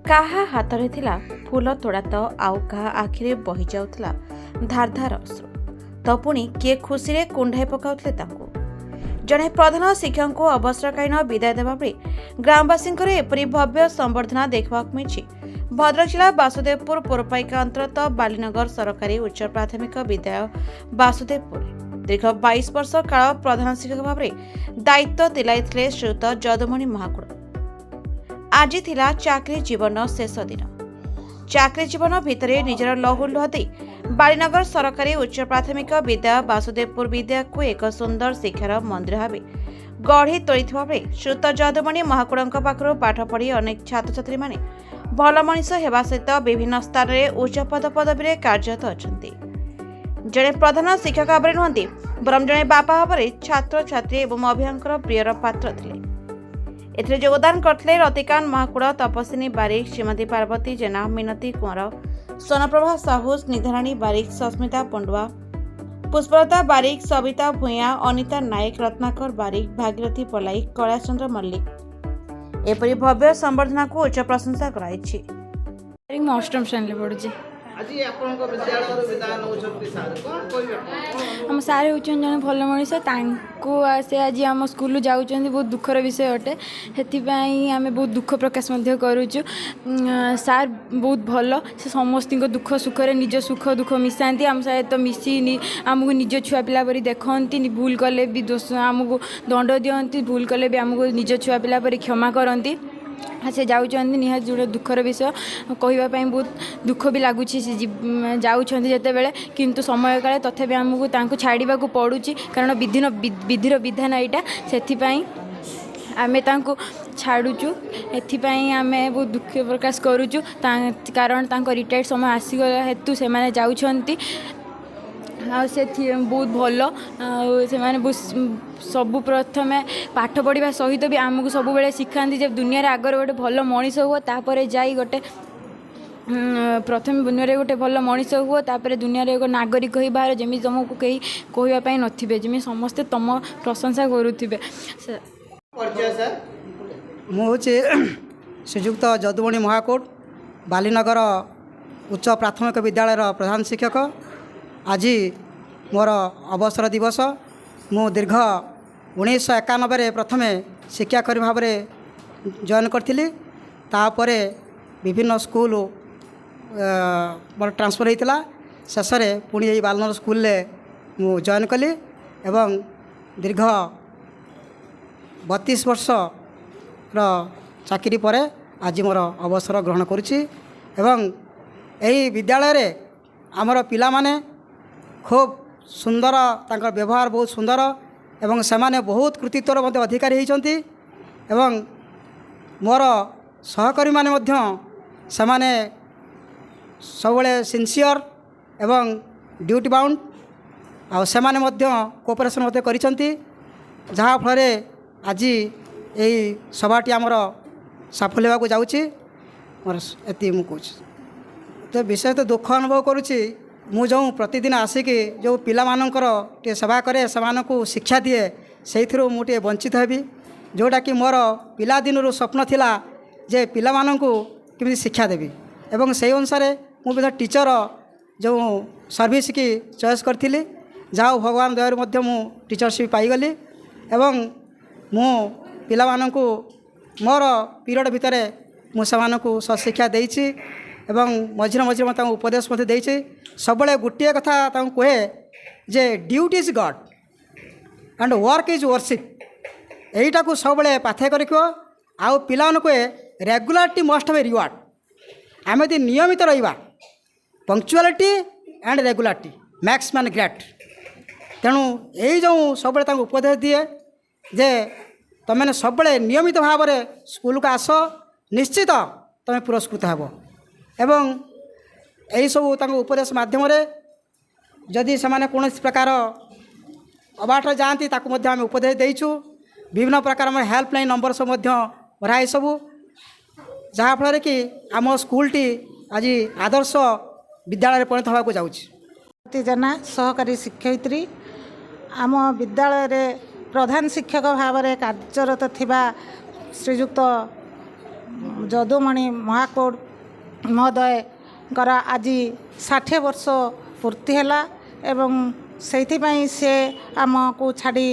काहा हाथ में थिला फूल तोड़ा तो आउ कहा आखिरे बही जाउथला धार धार अश्रु तो पुणी किए खुशी रे कुंढाई पकाउथले तांको जड़े प्रधान शिक्षक को अवसरकालीन विदाय देवा ग्रामवासी एपरी भव्य संबर्धना देखा मिली। भद्रक जिला बासुदेवपुर पौरपालिका अंतर्गत बालीनगर सरकारी उच्च प्राथमिक विद्यालय बासुदेवपुर दीर्घ 22 वर्ष काल प्रधान शिक्षक भाव दायित्व दिलाइथिले श्रीयुत जदुमणि महाकुड़। आज थिला चाकरी जीवन शेष दिन। चाकरी जीवन भितर निजर लहू लुह दे बालीनगर सरकारी उच्च प्राथमिक विद्यालय बासुदेवपुर विद्या को एक सुंदर शिक्षार मंदिर भाव गढ़ी तोड़ी श्रीयुत जदुमणि महाकुड़ पाखु पाठ पढ़ी अनेक छात्र छात्री माने भल मनीष हेबा सहित विभिन्न स्थान में उच्च पद पदवी कार्यरत अच्छा। जड़े प्रधान शिक्षक भाव नुहति बरम जड़े बापा भाव छात्र छात्री एवं अभिभावक प्रियर पात्र थिले। एथिरे योगदान करथिले रतिकांत महाकुड़, तपस्विनी बारिक, श्रीमती पार्वती जेना, मिनती कुंवर, सोनप्रभा साहू, निधाराणी बारिक, सस्मिता पंडुआ, पुष्पलता बारिक, सविता भूया, अनिता नायक, रत्नाकर बारिक, भागीरथी पलाई, कैलाशचंद्र मल्लिक एपरी भव्य संबर्धना को उच्च प्रशंसा कराइछि। मैं अष्टम श्रेणी पढ़ुची। आम सारे हूँ जन भल मनीष से आज आम स्कूल जाऊँ बहुत दुखर विषय अटे से आम बहुत दुख प्रकाश करुचु। सार बहुत भल से समस्त दुख सुखरे निज सुख दुख मिसाती आम सहित मिसी आमको निज छुआ पिला परी देखती भूल कले भी दोष आमको दंड दिखती भूल कले भी आमको निज छुआ पिला परी क्षमा करती से जाऊँच निहाती जोड़े दुखर विषय कहवाई बहुत दुख भी लगुच जाते किंतु समय काले तथापि आमको छाड़ा पड़ू कारण विधिर विधान यहाँ से आमे छाड़ुचु एथिपाई आमे बहुत दुख प्रकाश करुचु कारण रिटायर्ड समय आसीगला हेतु से माने जाउछंती से बहुत भल सबु प्रथमे पाठ पढ़ा सहित भी आमको सब बेले शिखाती जब दुनिया आगर गोटे भल मनीष हुआ तापर जाई गोटे प्रथम दुनिया गोटे भल मनीष हुआ तापर दुनिया एक नागरिक हो बाहर जमी तुमको कहीं कहवाई नथिबे जमी समस्ते तुम प्रशंसा करुथिबे। मुझे श्रीजुक्त जदुमणि महाकुड़ बालीनगर उच्च प्राथमिक विद्यालय प्रधान शिक्षक। आज मोर अवसर दिवस मु दीर्घ 1991 प्रथम शिक्षाकर्मी भाव में जॉइन करी तापर विभिन्न स्कूल मोर ट्रांसफर होता शेष में पुणी यही बालनगर स्कूल मु जॉइन कली एवं दीर्घ 32 वर्ष चाकरी पर आज मोर अवसर ग्रहण करुच्ची एवं यही विद्यालय रे आमर पिला माने खूब सुंदर तांकर व्यवहार बहुत सुंदर एवं सेमाने बहुत कृतित्वर मध्य अधिकारी होती एवं मोर सहकर्मी माने मध्य सेमाने सबले सिंसियर एवं ड्यूटी बाउंड आ सेमाने मध्य कोऑपरेशन मध्य करिसंती जहाँ फल आज यही सभाटी आमर सफल होगा जाऊँगी मोर एति मु कहूँ तो विशेष तो दुख अनुभव करुच्ची मु जो प्रतिदिन आसिकी जो पिला मानकर टे सेवा करे से शिक्षा दिए से मुझे वंचित हेबी जोटा कि मोर पिला दिन स्वप्न थिला जे पिला माननकु किमिति शिक्षा देवी एवं से अनुसार मुझे टीचर जो सर्विस की चॉइस करी जहाँ भगवान दयारु मध्य मु टीचरशिप पाईगली एवं मु पिला माननकु मोर पीरियड भितर मुझे शिक्षा देइछि एवं मझिरे मझिरे मैं उपदेश देइछि सबले गोटे कथा कहे जे duty is god and work is worship यहीटा को सबले पाथेय रख आउ पिला रेगुलारिटी मस्ट बे रिवार्ड आम यदि नियमित रहिबा punctuality and regularity makes man great तेणु यही जो सबले उपदेश दिए जे तुमने सबले नियमित भाव में स्कूल को आस निश्चित तुम पुरस्कृत हेब एवं यही सब उपदेश मध्यम जदि से कौन प्रकार अबाट जाती आम उपदेश देचु विभिन्न प्रकार हेल्पलाइन नंबर सब बढ़ाई सबू जहाँफल कि आम स्कूलटी आज आदर्श विद्यालय परिणत होगा जाऊँगी। जेना सहकारी शिक्षयित्री आम विद्यालय प्रधान शिक्षक भाव में कार्यरत थिबा श्रीजुक्त ଯଦୁମଣି ମହାକୁଡ଼ ମହୋଦୟଙ୍କର ଆଜି 60 ବର୍ଷ ପୂର୍ତ୍ତି ହେଲା ଏବଂ ସେଇଥିପାଇଁ ସେ ଆମକୁ ଛାଡ଼ି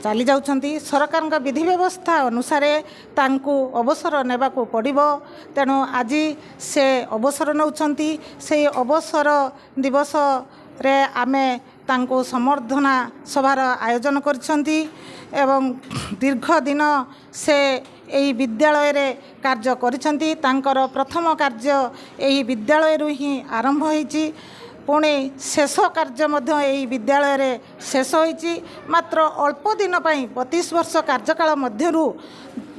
ଚାଲି ଯାଉଛନ୍ତି। ସରକାରଙ୍କ ବିଧି ବ୍ୟବସ୍ଥା ଅନୁସାରେ ତାଙ୍କୁ ଅବସର ନେବାକୁ ପଡ଼ିବ। ତେଣୁ ଆଜି ସେ ଅବସର ନେଉଛନ୍ତି। ସେହି ଅବସର ଦିବସରେ ଆମେ ତାଙ୍କୁ ସମ୍ବର୍ଦ୍ଧନା ସଭାର ଆୟୋଜନ କରିଛନ୍ତି ଏବଂ ଦୀର୍ଘ ଦିନ ସେ ଏହି ବିଦ୍ୟାଳୟରେ କାର୍ଯ୍ୟ କରିଛନ୍ତି। ତାଙ୍କର ପ୍ରଥମ କାର୍ଯ୍ୟ ଏହି ବିଦ୍ୟାଳୟରୁ ହିଁ ଆରମ୍ଭ ହୋଇଛି। ପୁଣି ଶେଷ କାର୍ଯ୍ୟ ମଧ୍ୟ ଏହି ବିଦ୍ୟାଳୟରେ ଶେଷ ହୋଇଛି। ମାତ୍ର ଅଳ୍ପ ଦିନ ପାଇଁ 32 ବର୍ଷ କାର୍ଯ୍ୟକାଳ ମଧ୍ୟରୁ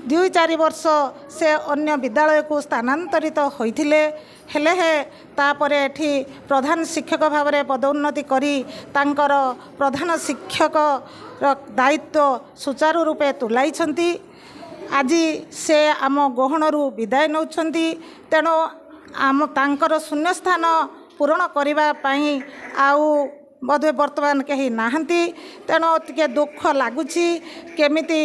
2-4 ବର୍ଷ ସେ ଅନ୍ୟ ବିଦ୍ୟାଳୟକୁ ସ୍ଥାନାନ୍ତରିତ ହୋଇଥିଲେ। ହେଲେ ତାପରେ ଏଠି ପ୍ରଧାନ ଶିକ୍ଷକ ଭାବରେ ପଦୋନ୍ନତି କରି ତାଙ୍କର ପ୍ରଧାନ ଶିକ୍ଷକର ଦାୟିତ୍ୱ ସୁଚାରୁ ରୂପେ ତୁଲାଇଛନ୍ତି। ଆଜି ସେ ଆମ ଗହଣରୁ ବିଦାୟ ନେଉଛନ୍ତି। ତେଣୁ ତାଙ୍କର ଶୂନ୍ୟସ୍ଥାନ ପୂରଣ କରିବା ପାଇଁ ଆଉ ବୋଧେ ବର୍ତ୍ତମାନ କେହି ନାହାନ୍ତି। ତେଣୁ ଟିକେ ଦୁଃଖ ଲାଗୁଛି କେମିତି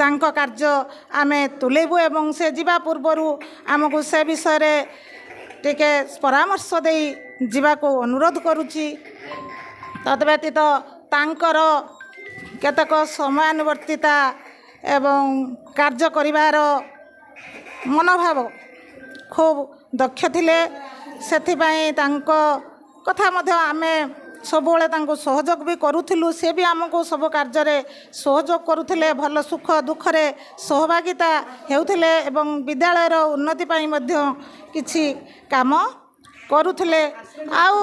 ତାଙ୍କ କାର୍ଯ୍ୟ ଆମେ ତୁଲେଇବୁ ଏବଂ ସେ ଯିବା ପୂର୍ବରୁ ଆମକୁ ସେ ବିଷୟରେ ଟିକେ ପରାମର୍ଶ ଦେଇ ଯିବାକୁ ଅନୁରୋଧ କରୁଛି। ତଦ୍ବ୍ୟତୀତ ତାଙ୍କର କେତେକ ସମୟାନୁବର୍ତ୍ତିତା ଏବଂ କାର୍ଯ୍ୟ କରିବାର ମନୋଭାବ ଖୁବ୍ ଦକ୍ଷ ଥିଲେ। ସେଥିପାଇଁ ତାଙ୍କ କଥା ମଧ୍ୟ ଆମେ ସବୁବେଳେ ତାଙ୍କୁ ସହଯୋଗ ବି କରୁଥିଲୁ। ସେ ବି ଆମକୁ ସବୁ କାର୍ଯ୍ୟରେ ସହଯୋଗ କରୁଥିଲେ। ଭଲ ସୁଖ ଦୁଃଖରେ ସହଭାଗିତା ହେଉଥିଲେ ଏବଂ ବିଦ୍ୟାଳୟର ଉନ୍ନତି ପାଇଁ ମଧ୍ୟ କିଛି କାମ କରୁଥିଲେ। ଆଉ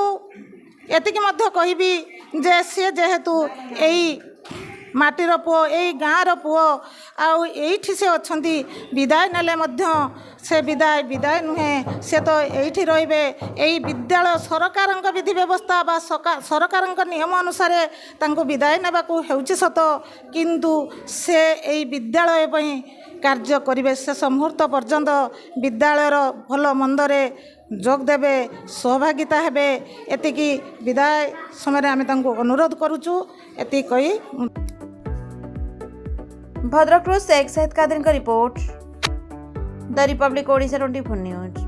ଏତିକି ମଧ୍ୟ କହିବି ଯେ ସିଏ ଯେହେତୁ ଏଇ ମାଟିର ପୁଅ, ଏଇ ଗାଁର ପୁଅ, ଆଉ ଏଇଠି ସେ ଅଛନ୍ତି। ବିଦାୟ ନେଲେ ମଧ୍ୟ ସେ ବିଦାୟ ନୁହେଁ, ସେ ତ ଏଇଠି ରହିବେ। ଏଇ ବିଦ୍ୟାଳୟ ସରକାରଙ୍କ ବିଧି ବ୍ୟବସ୍ଥା ବା ସରକାରଙ୍କ ନିୟମ ଅନୁସାରେ ତାଙ୍କୁ ବିଦାୟ ନେବାକୁ ହେଉଛି ସତ, କିନ୍ତୁ ସେ ଏଇ ବିଦ୍ୟାଳୟ ପାଇଁ କାର୍ଯ୍ୟ କରିବେ। ଶେଷ ମୁହୂର୍ତ୍ତ ପର୍ଯ୍ୟନ୍ତ ବିଦ୍ୟାଳୟର ଭଲ ମନ୍ଦରେ ଯୋଗ ଦେବେ, ସହଭାଗିତା ହେବେ। ଏତିକି ବିଦାୟ ସମୟରେ ଆମେ ତାଙ୍କୁ ଅନୁରୋଧ କରୁଛୁ। ଏତିକି କହି ଭଦ୍ରକରୁ ଶେଖ୍ ସାହିଦ କାଦିରଙ୍କ ରିପୋର୍ଟ, ଦ ରିପବ୍ଲିକ ଓଡ଼ିଶା 24 ନ୍ୟୁଜ୍।